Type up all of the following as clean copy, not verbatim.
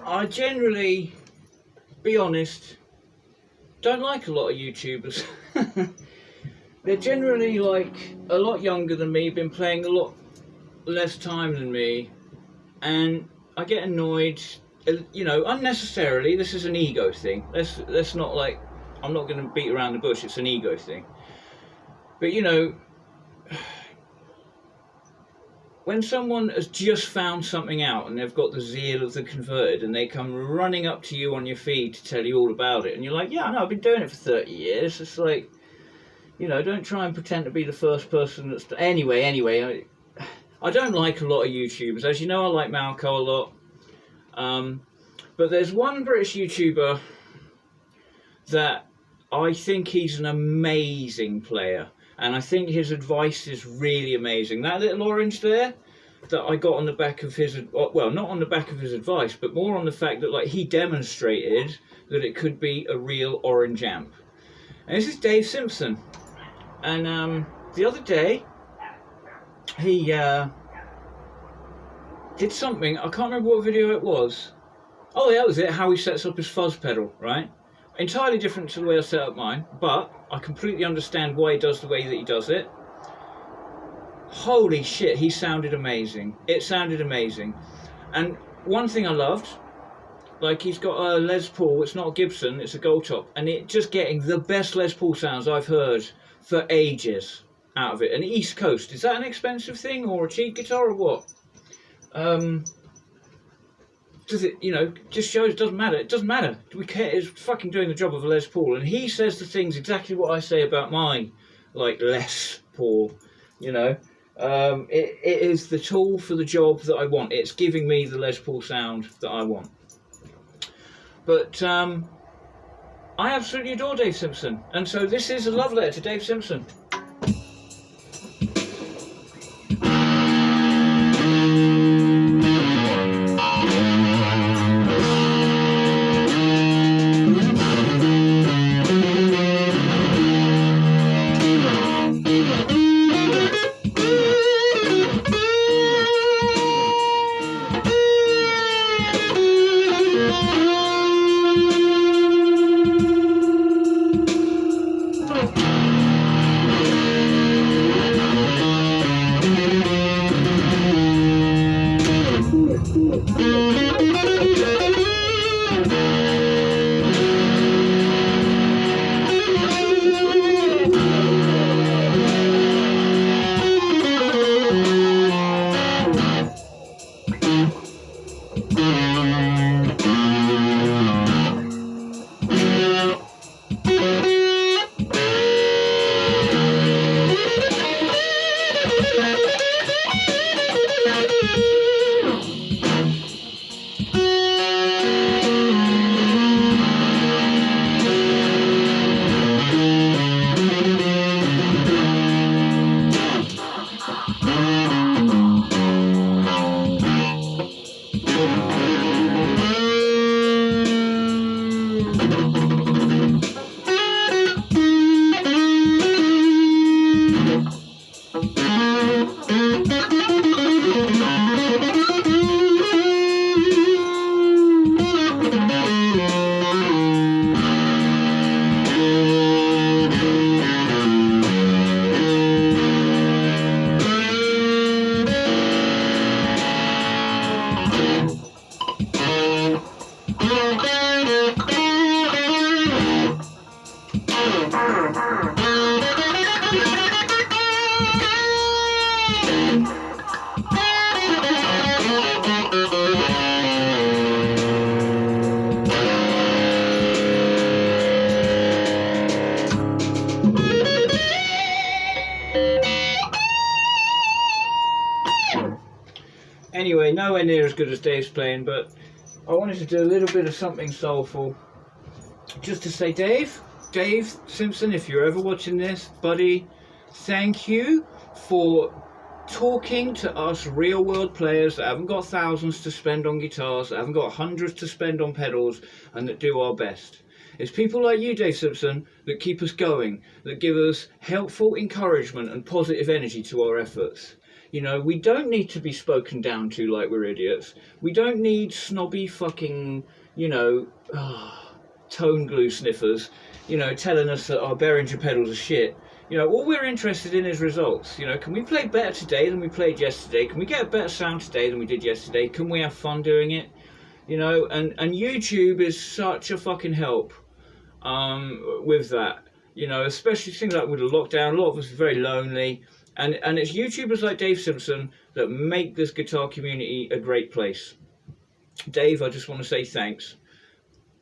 I generally, be honest, don't like a lot of YouTubers. They're generally like a lot younger than me, been playing a lot less time than me, and I get annoyed, you know, unnecessarily. This is an ego thing. Let's not like, I'm not going to beat around the bush. It's an ego thing. But you know, when someone has just found something out and they've got the zeal of the converted and they come running up to you on your feed to tell you all about it, and you're like, yeah, no, I've been doing it for 30 years. It's like, you know, don't try and pretend to be the first person that's... Anyway, I don't like a lot of YouTubers. As you know, I like Malco a lot. But there's one British YouTuber that I think he's an amazing player. And I think his advice is really amazing. That little orange there that I got on the back of his... Well, not on the back of his advice, but more on the fact that like he demonstrated that it could be a real orange amp. And this is Dave Simpson. And the other day, he did something. I can't remember what video it was. Oh, yeah, that was it. How he sets up his fuzz pedal, right? Entirely different to the way I set up mine, but I completely understand why he does the way that he does it. Holy shit, he sounded amazing. It sounded amazing. And one thing I loved, like he's got a Les Paul, it's not a Gibson, it's a Gold Top, and it just getting the best Les Paul sounds I've heard for ages out of it. And East Coast, is that an expensive thing or a cheap guitar or what? Does it, you know, just shows it doesn't matter. It doesn't matter. We care. It's fucking doing the job of a Les Paul. And he says the things exactly what I say about my, like, Les Paul, you know. It is the tool for the job that I want. It's giving me the Les Paul sound that I want. But I absolutely adore Dave Simpson. And so this is a love letter to Dave Simpson. Anyway, nowhere near as good as Dave's playing, but I wanted to do a little bit of something soulful. Just to say, Dave Simpson, if you're ever watching this, buddy, thank you for talking to us real world players that haven't got thousands to spend on guitars, that haven't got hundreds to spend on pedals, and that do our best. It's people like you, Dave Simpson, that keep us going, that give us helpful encouragement and positive energy to our efforts. You know, we don't need to be spoken down to like we're idiots. We don't need snobby fucking, you know, tone glue sniffers, you know, telling us that our Behringer pedals are shit. You know, all we're interested in is results. You know, can we play better today than we played yesterday? Can we get a better sound today than we did yesterday? Can we have fun doing it? You know, and YouTube is such a fucking help with that. You know, especially things like with the lockdown, a lot of us are very lonely. And it's YouTubers like Dave Simpson that make this guitar community a great place. Dave, I just want to say thanks.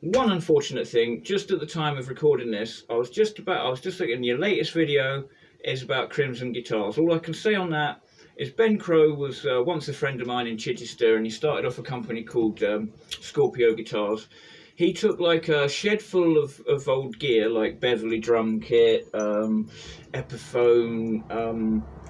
One unfortunate thing, just at the time of recording this, I was just looking, your latest video is about Crimson guitars. All I can say on that is Ben Crowe was once a friend of mine in Chichester, and he started off a company called Scorpio Guitars. He took like a shed full of old gear, like Beverly drum kit, Epiphone,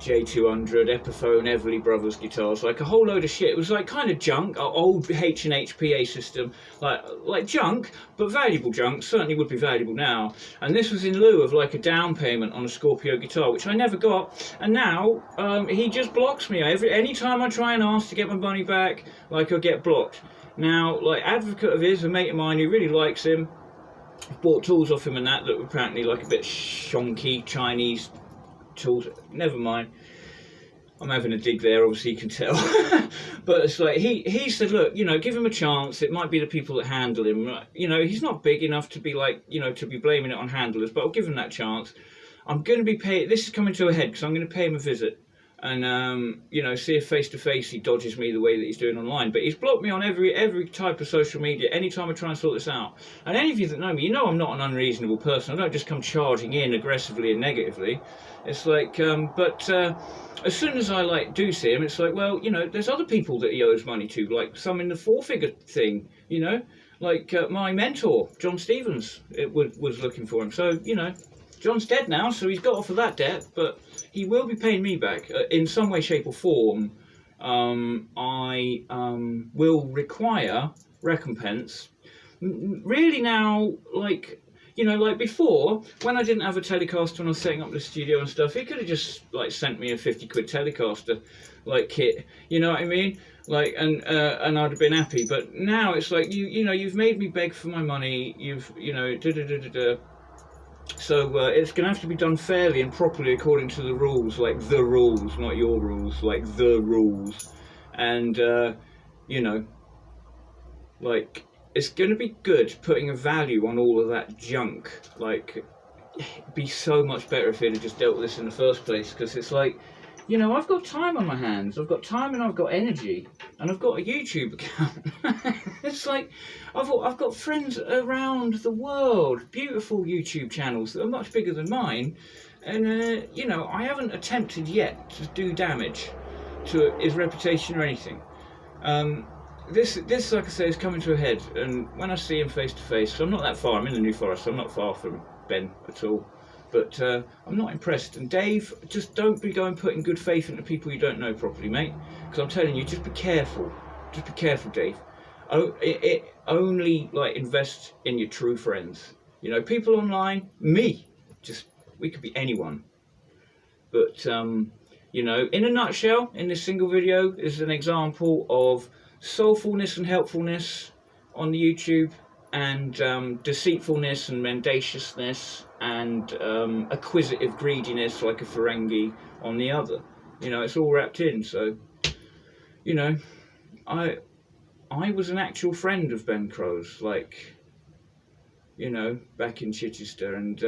J200, Epiphone, Everly Brothers guitars, like a whole load of shit. It was like kind of junk, old H&H PA system, like junk, but valuable junk, certainly would be valuable now. And this was in lieu of like a down payment on a Scorpio guitar, which I never got. And now he just blocks me. Any time I try and ask to get my money back, like I get blocked. Now, like, advocate of his, a mate of mine who really likes him, bought tools off him and that were apparently like a bit shonky Chinese tools. Never mind. I'm having a dig there, obviously you can tell. But it's like, he said, look, you know, give him a chance. It might be the people that handle him. You know, he's not big enough to be like, you know, to be blaming it on handlers, but I'll give him that chance. I'm going to be paying, this is coming to a head because I'm going to pay him a visit. And you know, see if face to face he dodges me the way that he's doing online. But he's blocked me on every type of social media anytime I try and sort this out. And any of you that know me, you know I'm not an unreasonable person. I don't just come charging in aggressively and negatively. It's like, as soon as I like do see him, it's like, well, you know, there's other people that he owes money to, like some in the four-figure thing, you know, like my mentor John Stevens was looking for him. So you know, John's dead now, so he's got off of that debt, but he will be paying me back in some way, shape or form. I will require recompense. Really now, like, you know, like before, when I didn't have a Telecaster when I was setting up the studio and stuff, he could have just, like, sent me a 50 quid Telecaster, like, kit, you know what I mean? Like, and I'd have been happy. But now it's like, you know, you've made me beg for my money, you know, So it's going to have to be done fairly and properly according to the rules, like the rules, not your rules, like the rules. And, you know, like, it's going to be good putting a value on all of that junk. Like, it'd be so much better if he'd have just dealt with this in the first place, because it's like, you know, I've got time on my hands, I've got time and I've got energy, and I've got a YouTube account. It's like, I've got friends around the world, beautiful YouTube channels that are much bigger than mine, and, you know, I haven't attempted yet to do damage to his reputation or anything. This, like I say, is coming to a head, and when I see him face to face, so I'm not that far, I'm in the New Forest, so I'm not far from Ben at all. But I'm not impressed. And Dave, just don't be going putting good faith into people you don't know properly, mate. Because I'm telling you, just be careful. Just be careful, Dave. Only like invest in your true friends. You know, people online, me. We could be anyone. But you know, in a nutshell, in this single video is an example of soulfulness and helpfulness on the YouTube, and deceitfulness and mendaciousness and acquisitive greediness like a Ferengi on the other. You know, it's all wrapped in. So, you know, I was an actual friend of Ben Crowe's, like, you know, back in Chichester, and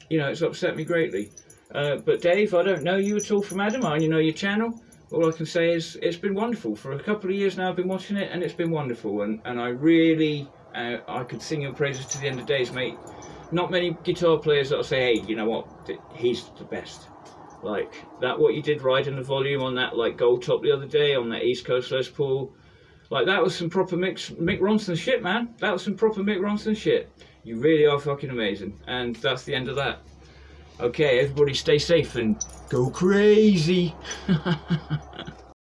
you know, it's upset me greatly. But Dave, I don't know you at all from Adam. I only know your channel. All I can say is it's been wonderful. For a couple of years now I've been watching it, and it's been wonderful, and I really I could sing your praises to the end of days, mate. Not many guitar players that'll say, hey, you know what, he's the best. Like that, what you did riding the volume on that like gold top the other day on that East Coast Les Paul, like that was some proper Mick Ronson shit, man. That was some proper Mick Ronson shit. You really are fucking amazing. And that's the end of that. Okay, everybody stay safe and go crazy.